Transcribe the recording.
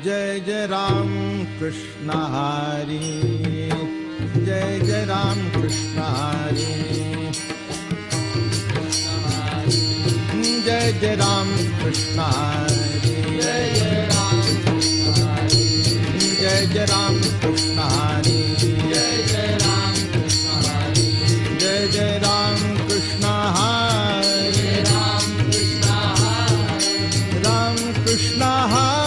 Jai Jai Ram Krishna Hari, Jai Jai Ram Krishna Hari, Jai Jai Ram Krishna Hari, Jai Jai Ram Krishna Hari, Jai Jai Ram Krishna Hari, Jai Jai Ram Krishna Hari, Jai Jai Ram Krishna Hari, Ram Krishna Hari, Ram Krishna Hari,